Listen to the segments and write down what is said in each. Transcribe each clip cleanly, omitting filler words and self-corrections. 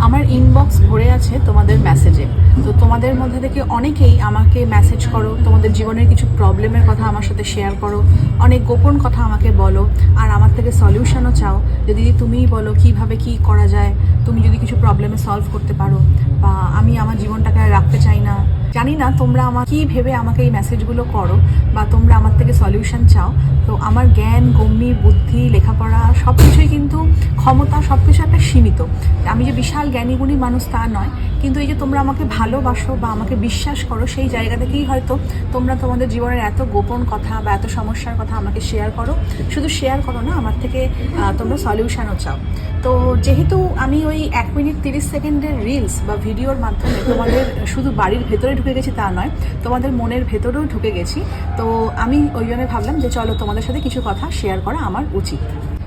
আমার ইনবক্স ভরে আছে তোমাদের মেসেজে। তো তোমাদের মধ্যে থেকে অনেকেই আমাকে মেসেজ করো, তোমাদের জীবনের কিছু প্রবলেমের কথা আমার সাথে শেয়ার করো, অনেক গোপন কথা আমাকে বলো, আর আমার থেকে সলিউশনও চাও যে দিদি তুমিই বলো কিভাবে কি করা যায়, তুমি যদি কিছু প্রবলেমে সলভ করতে পারো, বা আমি আমার জীবনটাকে আর রাখতে চাই না। জানি না তোমরা আমার কী ভেবে আমাকে এই মেসেজগুলো করো বা তোমরা আমার থেকে সলিউশন চাও। তো আমার জ্ঞান, গম্যি, বুদ্ধি, লেখাপড়া সব কিছুই কিন্তু ক্ষমতা সব কিছু একটা সীমিত। আমি যে বিশাল জ্ঞানীগুণী মানুষ তা নয়, কিন্তু এই যে তোমরা আমাকে ভালোবাসো বা আমাকে বিশ্বাস করো, সেই জায়গা থেকেই হয়তো তোমরা তোমাদের জীবনের এত গোপন কথা বা এত সমস্যার কথা আমাকে শেয়ার করো। শুধু শেয়ার করো না, আমার থেকে তোমরা সলিউশনও চাও। তো যেহেতু আমি ওই 1 মিনিট 30 সেকেন্ডের রিলস বা ভিডিওর মাধ্যমে তোমাদের শুধু বাড়ির ভেতরে ঢুকে গেছি তা নয়, তোমাদের মনের ভেতরেও ঢুকে গেছি। তো আমি ওই জন্য ভাবলাম যে চলো তোমাদের সাথে কিছু কথা শেয়ার করা আমার উচিত।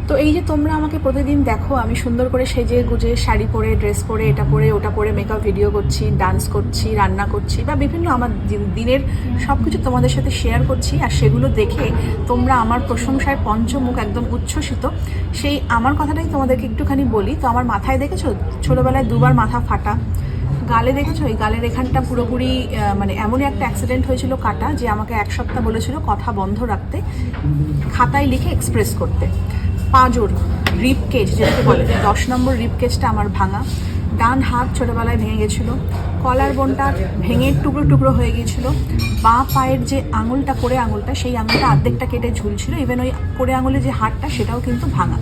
তো এই যে তোমরা আমাকে প্রতিদিন দেখো, আমি সুন্দর করে সেজে গুজে শাড়ি পরে, ড্রেস পরে, এটা পরে ওটা পরে মেকআপ ভিডিও করছি, ডান্স করছি, রান্না করছি, বা বিভিন্ন আমার দিনের সব কিছু তোমাদের সাথে শেয়ার করছি, আর সেগুলো দেখে তোমরা আমার প্রশংসায় পঞ্চমুখ, একদম উচ্ছ্বসিত। সেই আমার কথাটাই তোমাদেরকে একটুখানি বলি। তো আমার মাথায় দেখেছো ছোটোবেলায় 2বার মাথা ফাটা, গালে দেখেছো এই গালের এখানটা পুরোপুরি মানে এমনই একটা অ্যাক্সিডেন্ট হয়েছিল কাটা, যে আমাকে 1 সপ্তাহ বলেছিল কথা বন্ধ রাখতে, খাতায় লিখে এক্সপ্রেস করতে। পাঁজর, রিপ কেজ যেটাকে বলে, 10 নম্বর রিপ কেজটা আমার ভাঙা। ডান হাত ছোটোবেলায় ভেঙে গেছিলো, কলার বোনটা ভেঙে টুকরো টুকরো হয়ে গিয়েছিলো। বাঁ পায়ের যে আঙুলটা, কোড়ে আঙুলটা, সেই আঙুলটা অর্ধেকটা কেটে ঝুলছিল। ইভেন ওই কোড়ে আঙুলের যে হাড়টা সেটাও কিন্তু ভাঙা।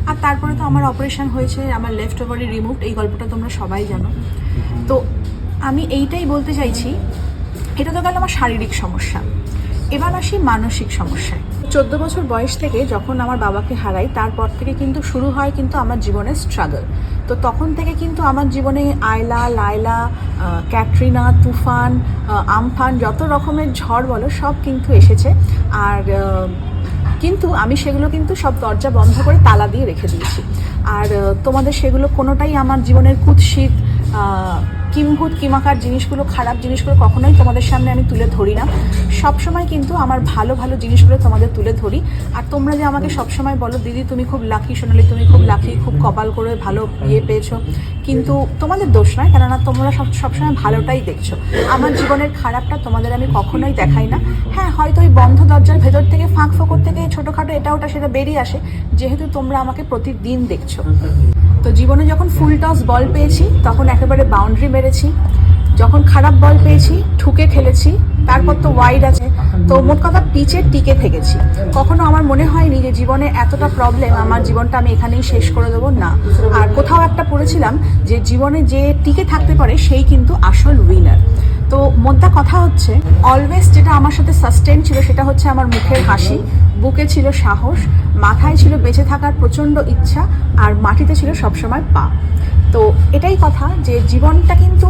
আর তারপরে তো আমার অপারেশন হয়েছে, আমার লেফট ওভারি রিমুভড, এই গল্পটা তোমরা সবাই জানো। তো আমি এইটাই বলতে চাইছি, এটা তো গেল আমার শারীরিক সমস্যা। এবার আসি মানসিক সমস্যায়। 14 বছর বয়স থেকে যখন আমার বাবাকে হারাই, তারপর থেকে কিন্তু শুরু হয় কিন্তু আমার জীবনের স্ট্রাগল। তো তখন থেকে কিন্তু আমার জীবনে আয়লা, লায়লা, ক্যাটরিনা, তুফান, আমফান, যত রকমের ঝড় বলো সব কিন্তু এসেছে। আর কিন্তু আমি সেগুলো কিন্তু সব দরজা বন্ধ করে তালা দিয়ে রেখে দিয়েছি। আর তোমাদের সেগুলো কোনোটাই আমার জীবনের কুৎসিত, কিম্ভূত কিমাকার জিনিসগুলো, খারাপ জিনিসগুলো কখনোই তোমাদের সামনে আমি তুলে ধরি না। সবসময় কিন্তু আমার ভালো ভালো জিনিসগুলো তোমাদের তুলে ধরি। আর তোমরা যে আমাকে সবসময় বলো দিদি তুমি খুব লাকি, সোনালি তুমি খুব লাকি, খুব কপাল করে ভালো পেয়েছো, কিন্তু তোমাদের দোষ নয়, কেননা তোমরা সবসময় ভালোটাই দেখছো। আমার জীবনের খারাপটা তোমাদের আমি কখনোই দেখাই না। হ্যাঁ, হয়তো ওই বন্ধ দরজার ভেতর থেকে, ফাঁক ফোকর থেকে ছোটোখাটো এটা ওটা সেটা বেরিয়ে আসে, যেহেতু তোমরা আমাকে প্রতিদিন দেখছো। তো জীবনে যখন ফুল টস বল পেয়েছি তখন একেবারে বাউন্ডারি মেরেছি, যখন খারাপ বল পেয়েছি ঠুকে খেলেছি, তারপর তো ওয়াইড আছে। তো মোট কথা পিচে টিকে থেকেছি। কখনো আমার মনে হয়নি যে জীবনে এতটা প্রবলেম, আমার জীবনটা আমি এখানেই শেষ করে দেবো, না। আর কোথাও একটা পড়েছিলাম যে জীবনে যে টিকে থাকতে পারে সেই কিন্তু আসল উইনার। তো মোদ্দা কথা হচ্ছে, অলওয়েজ যেটা আমার সাথে সাস্টেন ছিল সেটা হচ্ছে আমার মুখের হাসি, বুকে ছিল সাহস, মাথায় ছিল বেঁচে থাকার প্রচণ্ড ইচ্ছা, আর মাটিতে ছিল সবসময় পা। তো এটাই কথা যে জীবনটা কিন্তু,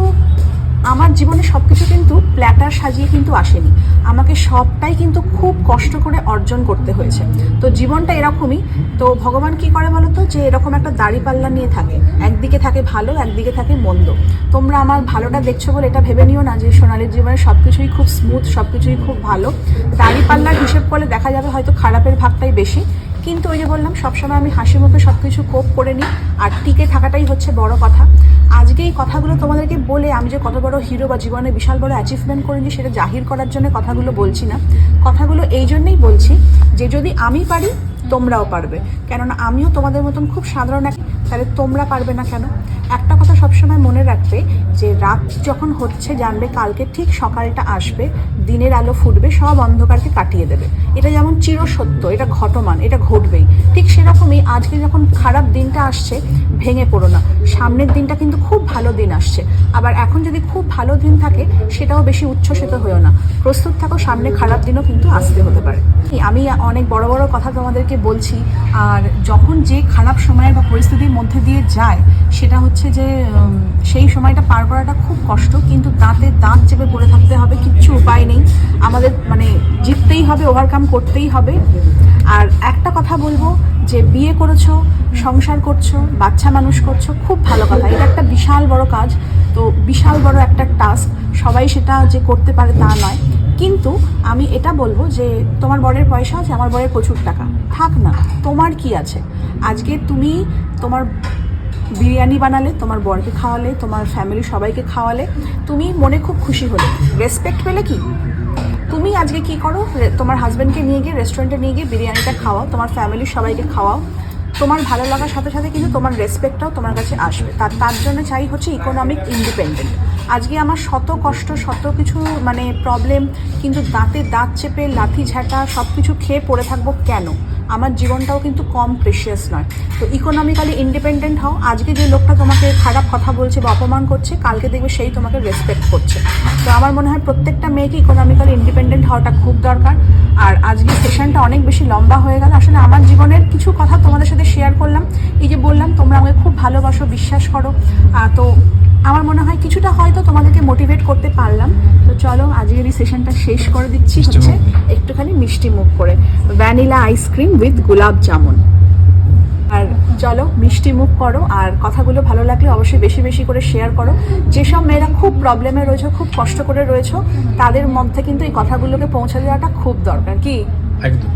আমার জীবনে সব কিছু কিন্তু প্ল্যাটার সাজিয়ে কিন্তু আসেনি, আমাকে সবটাই কিন্তু খুব কষ্ট করে অর্জন করতে হয়েছে। তো জীবনটা এরকমই। তো ভগবান কি করে বলো তো, যে এরকম একটা দাড়িপাল্লা নিয়ে থাকে, একদিকে থাকে ভালো, একদিকে থাকে মন্দ। তোমরা আমার ভালোটা দেখছো বলে এটা ভেবে নিও না যে সোনালির জীবনে সব কিছুই খুব স্মুথ, সব কিছুই খুব ভালো। দাড়িপাল্লার হিসেব করলে দেখা যাবে হয়তো খারাপের ভাগটাই বেশি, কিন্তু ওই যে বললাম সবসময় আমি হাসি মুখে সব কিছু কোপ করে নিই, আর টিকে থাকাটাই হচ্ছে বড় কথা। আজকে এই কথাগুলো তোমাদেরকে বলে আমি যে কত বড় হিরো বা জীবনে বিশাল বড় অ্যাচিভমেন্ট করেছি সেটা জাহির করার জন্য কথাগুলো বলছি না। কথাগুলো এই জন্যই বলছি যে যদি আমি পারি তোমরাও পারবে, কেননা আমিও তোমাদের মতন খুব সাধারণ এক, তাহলে তোমরা পারবে না কেন? একটা কথা সবসময় মনে রাখবে যে রাত যখন হচ্ছে জানবে কালকে ঠিক সকালটা আসবে, দিনের আলো ফুটবে, সব অন্ধকারকে কাটিয়ে দেবে। এটা যেমন চিরসত্য, এটা ঘটমান, এটা ঘটবেই। ঠিক সেরকমই আজকে যখন খারাপ দিনটা আসছে, ভেঙে পড়ো না, সামনের দিনটা কিন্তু খুব ভালো দিন আসছে। আবার এখন যদি খুব ভালো দিন থাকে সেটাও বেশি উচ্ছ্বসিত হয়েও না, প্রস্তুত থাকো, সামনে খারাপ দিনও কিন্তু আসতে হতে পারে। আমি অনেক বড় বড় কথা তোমাদেরকে বলছি, আর যখন যে খারাপ সময়ের বা পরিস্থিতির মধ্যে দিয়ে যায় সেটা হচ্ছে যে সেই সময়টা পার করাটা খুব কষ্ট, কিন্তু দাঁতে দাঁত চেপে পড়ে থাকতে হবে, কিচ্ছু উপায় নেই, আমাদের মানে জিততেই হবে, ওভারকাম করতেই হবে। আর একটা কথা বলবো যে বিয়ে করেছো, সংসার করছো, বাচ্চা মানুষ করছো, খুব ভালো কথা, এটা একটা বিশাল বড় কাজ। তো বিশাল বড় একটা টাস্ক, সবাই সেটা যে করতে পারে তা নয়। কিন্তু আমি এটা বলবো যে তোমার বরের পয়সা আছে, আমার বরের প্রচুর টাকা, থাক না, তোমার কি আছে? আজকে তুমি তোমার বিরিয়ানি বানালে, তোমার বরকে খাওয়ালে, তোমার ফ্যামিলি সবাইকে খাওয়ালে, তুমি মনে খুব খুশি হলে, রেসপেক্ট পেলে কি? তুমি আজকে কি করো, তোমার হাজব্যান্ডকে নিয়ে গিয়ে রেস্টুরেন্টে নিয়ে গিয়ে বিরিয়ানিটা খাওয়াও, তোমার ফ্যামিলির সবাইকে খাওয়াও, তোমার ভালো লাগার সাথে সাথে কিন্তু তোমার রেসপেক্টটাও তোমার কাছে আসবে। তার জন্য চাই হচ্ছে ইকোনমিক ইন্ডিপেন্ডেন্ট। আজকে আমার শত কষ্ট, শত কিছু মানে প্রবলেম, কিন্তু দাঁতে দাঁত চেপে লাথি ঝাঁটা সব কিছু খেয়ে পড়ে থাকবো কেন? আমার জীবনটাও কিন্তু কম প্রেশিয়াস নয়। তো ইকোনমিক্যালি ইন্ডিপেন্ডেন্ট হও। আজকে যে লোকটা তোমাকে খারাপ কথা বলছে বা অপমান করছে, কালকে দেখবে সেই তোমাকে রেসপেক্ট করছে। তো আমার মনে হয় প্রত্যেকটা মেয়েকে ইকোনমিক্যালি ইন্ডিপেন্ডেন্ট হওয়াটা খুব দরকার। আর আজকে সেশনটা অনেক বেশি লম্বা হয়ে গেল। আসলে আমার জীবনের কিছু কথা তোমাদের সাথে শেয়ার করলাম। এই যে বললাম তোমরা আমাকে খুব ভালোবাসো, বিশ্বাস করো, তো আমার মনে হয় কিছুটা হয়তো তোমাদেরকে মোটিভেট করতে পারলাম। তো চলো আজকের এই সেশনটা শেষ করে দিচ্ছি হচ্ছে একটুখানি মিষ্টি মুখ করে, ভ্যানিলা আইসক্রিম উইথ গোলাপ জামুন। আর চলো মিষ্টি মুখ করো, আর কথাগুলো ভালো লাগলে অবশ্যই বেশি বেশি করে শেয়ার করো। যেসব মেয়েরা খুব প্রবলেমে রয়েছে, খুব কষ্ট করে রয়েছে, তাদের মধ্যে কিন্তু এই কথাগুলোকে পৌঁছে দেওয়াটা খুব দরকার। কি একদম।